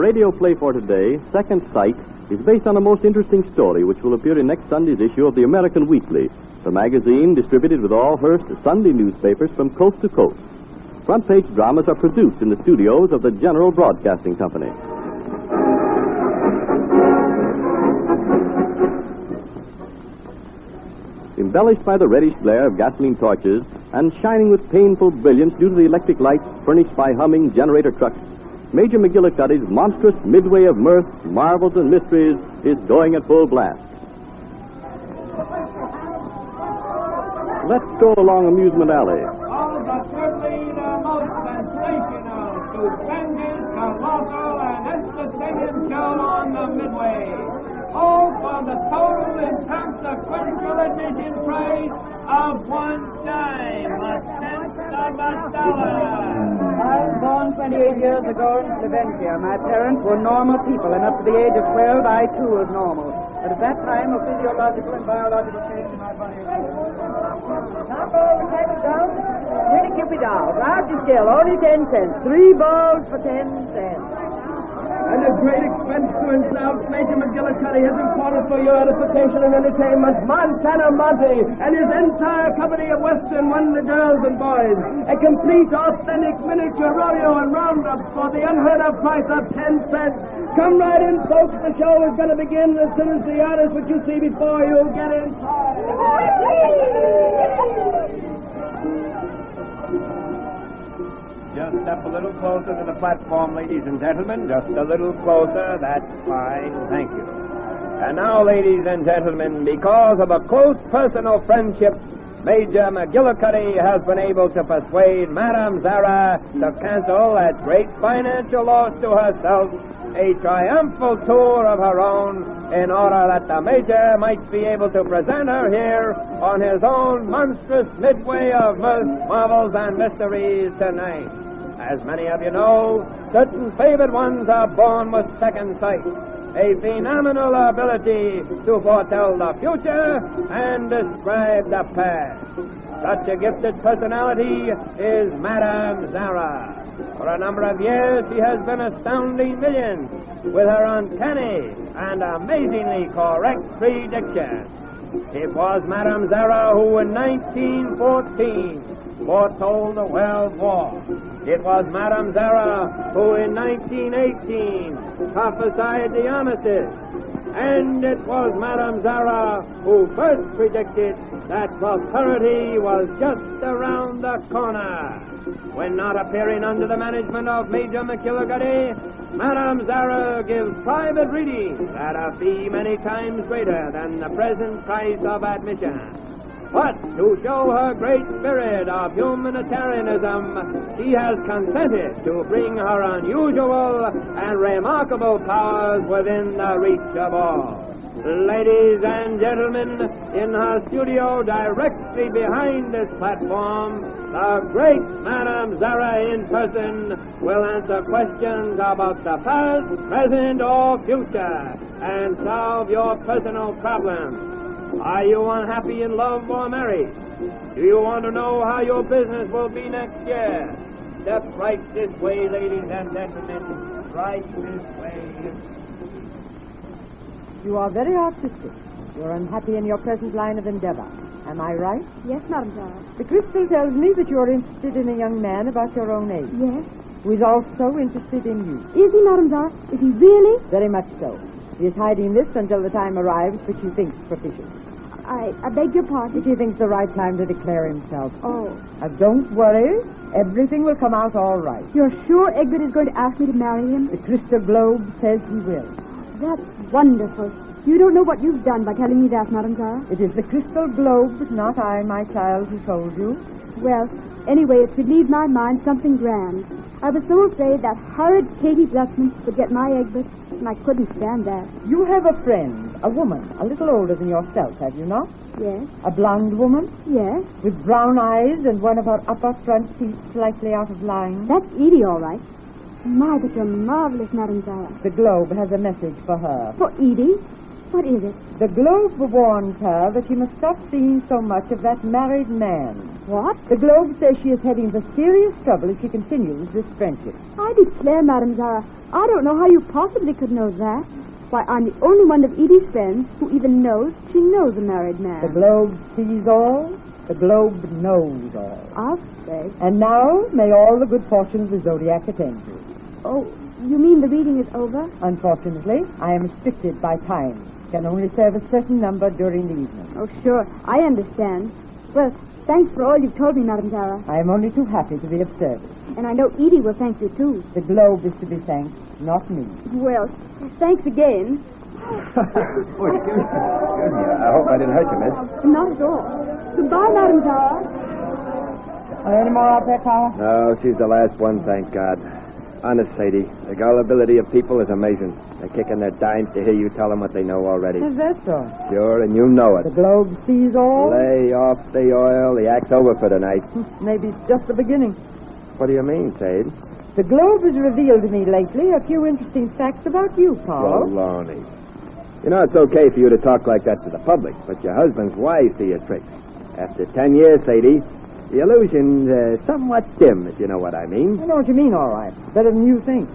radio play for today, Second Sight, is based on a most interesting story which will appear in next Sunday's issue of the American Weekly, the magazine distributed with all Hearst Sunday newspapers from coast to coast. Front page dramas are produced in the studios of the General Broadcasting Company. Embellished by the reddish glare of gasoline torches and shining with painful brilliance due to the electric lights furnished by humming generator trucks, Major McGillicuddy's monstrous midway of mirth, marvels, and mysteries is going at full blast. Let's go along Amusement Alley. All but certainly the most sensational, stupendous, colossal, and entertaining show on the Midway. All for the total inconsequential admission price of $1, a cent of $1. I was born 28 years ago in Slovakia. My parents were normal people, and up to the age of 12, I too was normal. But at that time, a physiological and biological change in my body occurred. Now, all the table down. Pretty Cupid dolls. Large scale, only 10 cents. 3 balls for 10 cents. At a great expense to himself, Major McGillicuddy has imported for your edification and entertainment Montana Monte and his entire company of Western Wonder Girls and Boys. A complete, authentic miniature rodeo and roundup for the unheard-of price of 10 cents. Come right in, folks. The show is going to begin as soon as the artist which you see before you get inside. Just step a little closer to the platform, ladies and gentlemen. Just a little closer. That's fine. Thank you. And now, ladies and gentlemen, because of a close personal friendship, Major McGillicuddy has been able to persuade Madame Zara to cancel at great financial loss to herself a triumphal tour of her own in order that the Major might be able to present her here on his own monstrous midway of mirth, marvels, and mysteries tonight. As many of you know, certain favored ones are born with second sight, a phenomenal ability to foretell the future and describe the past. Such a gifted personality is Madame Zara. For a number of years, she has been astounding millions with her uncanny and amazingly correct predictions. It was Madame Zara who, in 1914, foretold the World War. It was Madame Zara who, in 1918, prophesied the armistice. And it was Madame Zara who first predicted that prosperity was just around the corner. When not appearing under the management of Major McGillicuddy, Madame Zara gives private readings at a fee many times greater than the present price of admission. But to show her great spirit of humanitarianism, she has consented to bring her unusual and remarkable powers within the reach of all. Ladies and gentlemen, in her studio directly behind this platform, the great Madame Zara in person will answer questions about the past, present, or future and solve your personal problems. Are you unhappy in love or married? Do you want to know how your business will be next year? Step right this way, ladies and gentlemen. Right this way. You are very artistic. You're unhappy in your present line of endeavor. Am I right? Yes, Madame Zara. The crystal tells me that you're interested in a young man about your own age. Yes. Who is also interested in you. Is he, Madame Zara? Is he really? Very much so. He is hiding this until the time arrives which he thinks propitious. I beg your pardon. Which he thinks the right time to declare himself. Oh. Now, don't worry. Everything will come out all right. You're sure Egbert is going to ask me to marry him? The crystal globe says he will. That's wonderful. You don't know what you've done by telling me that, Madame Zara. It is the crystal globe, not I, my child, who told you. Well, anyway, it's relieved my mind something grand. I was so afraid that horrid Katie Blussman would get my Egbert, and I couldn't stand that. You have a friend, a woman, a little older than yourself, have you not? Yes. A blonde woman? Yes. With brown eyes and one of her upper front teeth slightly out of line? That's Edie, all right. My, but you're marvelous, Madame Zara. The globe has a message for her. For Edie? What is it? The Globe warns her that she must stop seeing so much of that married man. What? The Globe says she is heading for serious trouble if she continues this friendship. I declare, Madame Zara, I don't know how you possibly could know that. Why, I'm the only one of Edie's friends who even knows she knows a married man. The Globe sees all. The Globe knows all. I'll say. And now, may all the good fortune of the Zodiac attend you. Oh, you mean the reading is over? Unfortunately, I am restricted by time. Can only serve a certain number during the evening. Oh, sure. I understand. Well, thanks for all you've told me, Madame Zara. I am only too happy to be of service. And I know Edie will thank you, too. The Globe is to be thanked, not me. Well, thanks again. Oh, excuse me. I hope I didn't hurt you, miss. Not at all. Goodbye, Madame Zara. Are there any more out there, Carl? No, she's the last one, thank God. Honest, Sadie, the gullibility of people is amazing. They're kicking their dimes to hear you tell them what they know already. Is that so? Sure, and you know it. The Globe sees all? Lay off the oil. The act's over for tonight. Maybe it's just the beginning. What do you mean, Sade? The Globe has revealed to me lately a few interesting facts about you, Carl. Baloney. You know, it's okay for you to talk like that to the public, but your husband's wise to your tricks. After 10 years, Sadie, the illusion's somewhat dim, if you know what I mean. I know what you mean, all right. Better than you think.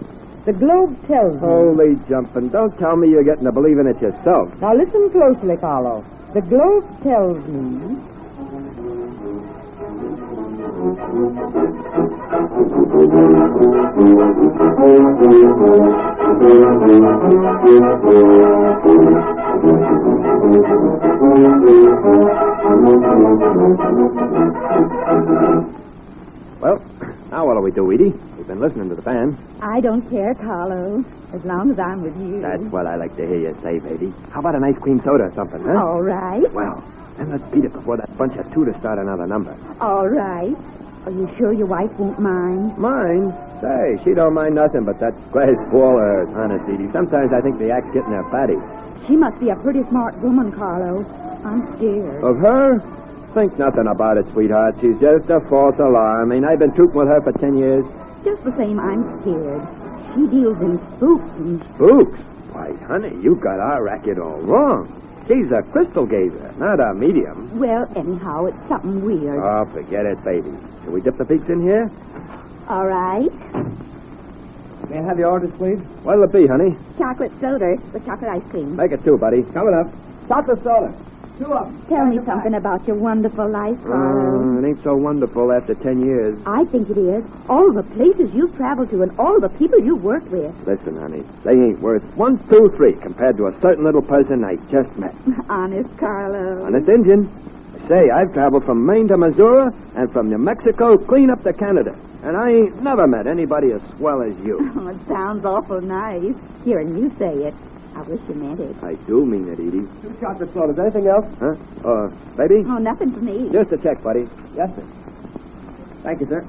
The Globe tells me... Holy jumping. Don't tell me you're getting to believing it yourself. Now listen closely, Carlo. The Globe tells me... Well, now what'll we do, Edie? We've been listening to the band. I don't care, Carlo, as long as I'm with you. That's what I like to hear you say, baby. How about an ice cream soda or something, huh? All right. Well, then let's beat it before that bunch of tutors start another number. All right. Are you sure your wife won't mind? Mine? Say, she don't mind nothing but that glass ball of hers, honest, Edie. Sometimes I think the act's getting her fatty. She must be a pretty smart woman, Carlo. I'm scared. Of her? Think nothing about it, sweetheart. She's just a false alarm. I've been tooting with her for 10 years. Just the same, I'm scared. She deals in spooks and... Spooks? Why, honey, you got our racket all wrong. She's a crystal gazer, not a medium. Well, anyhow, it's something weird. Oh, forget it, baby. Shall we dip the beaks in here? All right. May I have the orders, please? What'll it be, honey? Chocolate soda with chocolate ice cream. Make it 2, buddy. Coming up. Chocolate soda. 2 of them. Tell me something about your wonderful life, Carlo. It ain't so wonderful after 10 years. I think it is. All the places you've traveled to and all the people you've worked with. Listen, honey, they ain't worth 1, 2, 3 compared to a certain little person I just met. Honest, Carlo. Honest Indian. Say, I've traveled from Maine to Missouri and from New Mexico clean up to Canada. And I ain't never met anybody as swell as you. Oh, it sounds awful nice. Hearing you say it. I wish you meant it. I do mean it, Edie. 2 chocolate sodas. Anything else? Huh? Baby? Oh, nothing for me. Just a check, buddy. Yes, sir. Thank you, sir.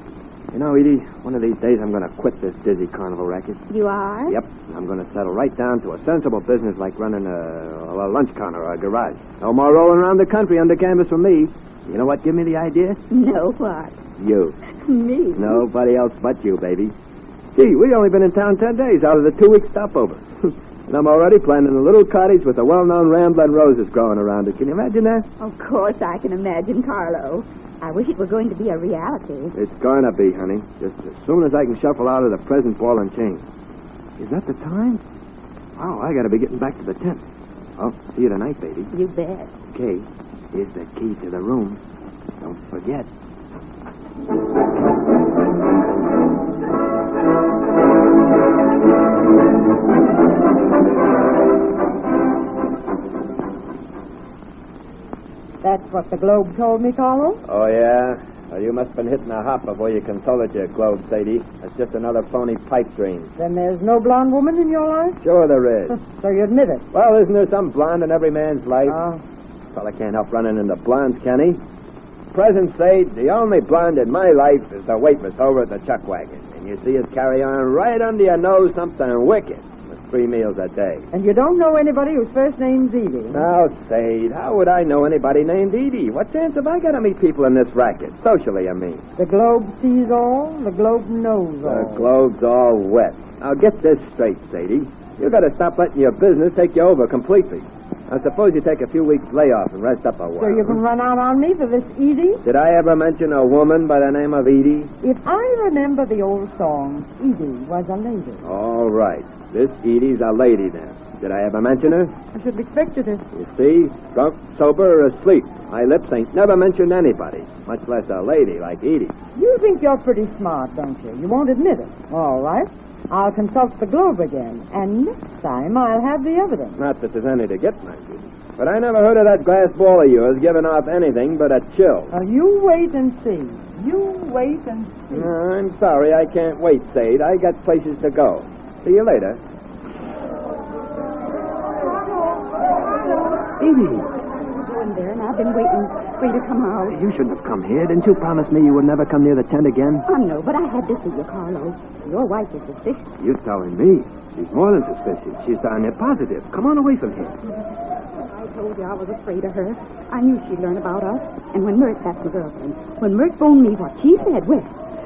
You know, Edie, one of these days I'm going to quit this dizzy carnival racket. You are? Yep. I'm going to settle right down to a sensible business like running a lunch counter or a garage. No more rolling around the country under canvas for me. You know what give me the idea? No, what? You. Me? Nobody else but you, baby. Gee, we've only been in town 10 days out of the 2-week stopover. And I'm already planning a little cottage with the well-known rambling roses growing around it. Can you imagine that? Of course I can imagine, Carlo. I wish it were going to be a reality. It's going to be, honey. Just as soon as I can shuffle out of the present ball and chain. Is that the time? Oh, I got to be getting back to the tent. Oh, see you tonight, baby. You bet. Okay, here's the key to the room. Don't forget. That's what the Globe told me, Carlo. Oh, yeah? Well, you must have been hitting a hop before you consulted your Globe, Sadie. That's just another phony pipe dream. Then there's no blonde woman in your life? Sure there is. So you admit it? Well, isn't there some blonde in every man's life? Oh. Fella can't help running into blondes, can he? Present state, the only blonde in my life is the waitress over at the chuck wagon. And you see us carry on right under your nose something wicked with 3 meals a day. And you don't know anybody whose first name's Edie? Now, Sade, how would I know anybody named Edie? What chance have I got to meet people in this racket? Socially, I mean. The Globe sees all, the Globe knows The all. globe's all wet. Now, get this straight, Sadie. You got to stop letting your business take you over completely. Now, suppose you take a few weeks layoff and rest up a while. So you can run out on me for this Edie? Did I ever mention a woman by the name of Edie? If I remember the old song, Edie was a lady. All right. This Edie's a lady then. Did I ever mention her? I should have expected it. You see? Drunk, sober, or asleep. My lips ain't never mentioned anybody, much less a lady like Edie. You think you're pretty smart, don't you? You won't admit it. All right. I'll consult the Globe again, and next time I'll have the evidence. Not that there's any to get, Maggie. But I never heard of that glass ball of yours giving off anything but a chill. You wait and see. You wait and see. I'm sorry, I can't wait, Sade. I got places to go. See you later. Edie. Go in there, and I've been waiting for you to come out. You shouldn't have come here. Didn't you promise me you would never come near the tent again? I know, but I had to see you, Carlo. Your wife is suspicious. You're telling me. She's more than suspicious. She's darn near positive. Come on away from here. I told you I was afraid of her. I knew she'd learn about us. And when Mert, that's my girlfriend, when Mert phoned me what she said, well,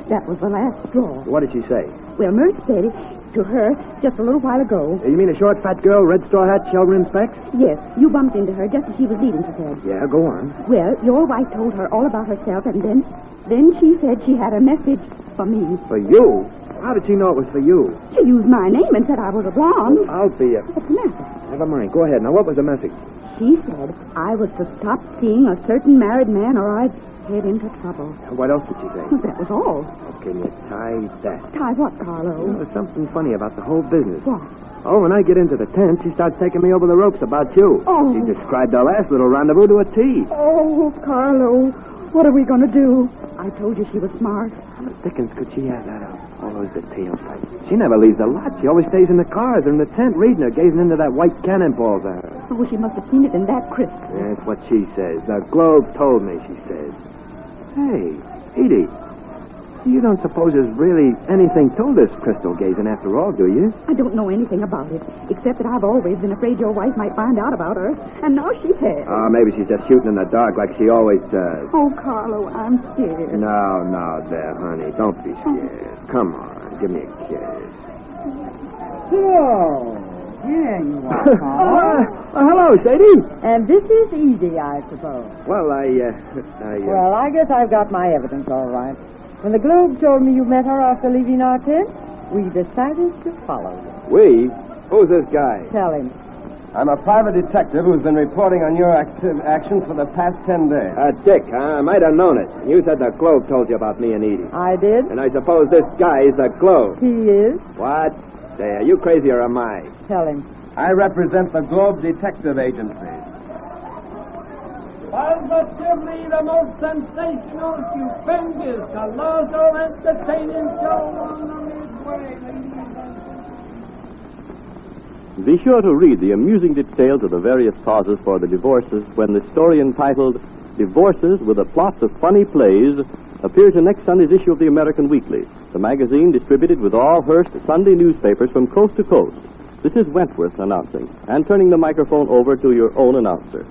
that was the last straw. What did she say? Well, Mert said to her just a little while ago. You mean a short, fat girl, red straw hat, shell-rimmed specs? Yes, you bumped into her just as she was leaving, she said. Yeah, go on. Well, your wife told her all about herself, and then she said she had a message for me. For you? How did she know it was for you? She used my name and said I was a blonde. I'll be a... What's the matter? Never mind. Go ahead. Now, what was the message? She said I was to stop seeing a certain married man or I'd head into trouble. What else did she say? That was all. Can you tie that? Tie what, Carlo? There's something funny about the whole business. What? Oh, when I get into the tent, she starts taking me over the ropes about you. Oh. She described our last little rendezvous to a T. Oh, Carlo, what are we going to do? I told you she was smart. How the dickens could she have that up? All those details. She never leaves the lot. She always stays in the cars or in the tent reading or gazing into that white cannonballs at her. Oh, she must have seen it in that crisp. That's what she says. The Globe told me, she says. Hey, Edie, you don't suppose there's really anything to this crystal gazing after all, do you? I don't know anything about it, except that I've always been afraid your wife might find out about her, and now she has. Oh, maybe she's just shooting in the dark like she always does. Oh, Carlo, I'm scared. No, there, honey. Don't be scared. Come on, give me a kiss. So, here you are, Carlo. Hello, Sadie. And this is Edie, I suppose. Well, Well, I guess I've got my evidence all right. When the Globe told me you met her after leaving our tent, we decided to follow you. We? Who's this guy? Tell him. I'm a private detective who's been reporting on your actions for the past 10 days. Dick, huh? I might have known it. You said the Globe told you about me and Edie. I did. And I suppose this guy is the Globe. He is. What? Say, are you crazy or am I? Tell him. I represent the Globe Detective Agency. Positively the most sensational, stupendous, colossal, entertaining show on the Midway, ladies and Be sure to read the amusing details of the various causes for the divorces when the story entitled Divorces with a Plot of Funny Plays appears in next Sunday's issue of the American Weekly, the magazine distributed with all Hearst Sunday newspapers from coast to coast. This is Wentworth announcing and turning the microphone over to your own announcer.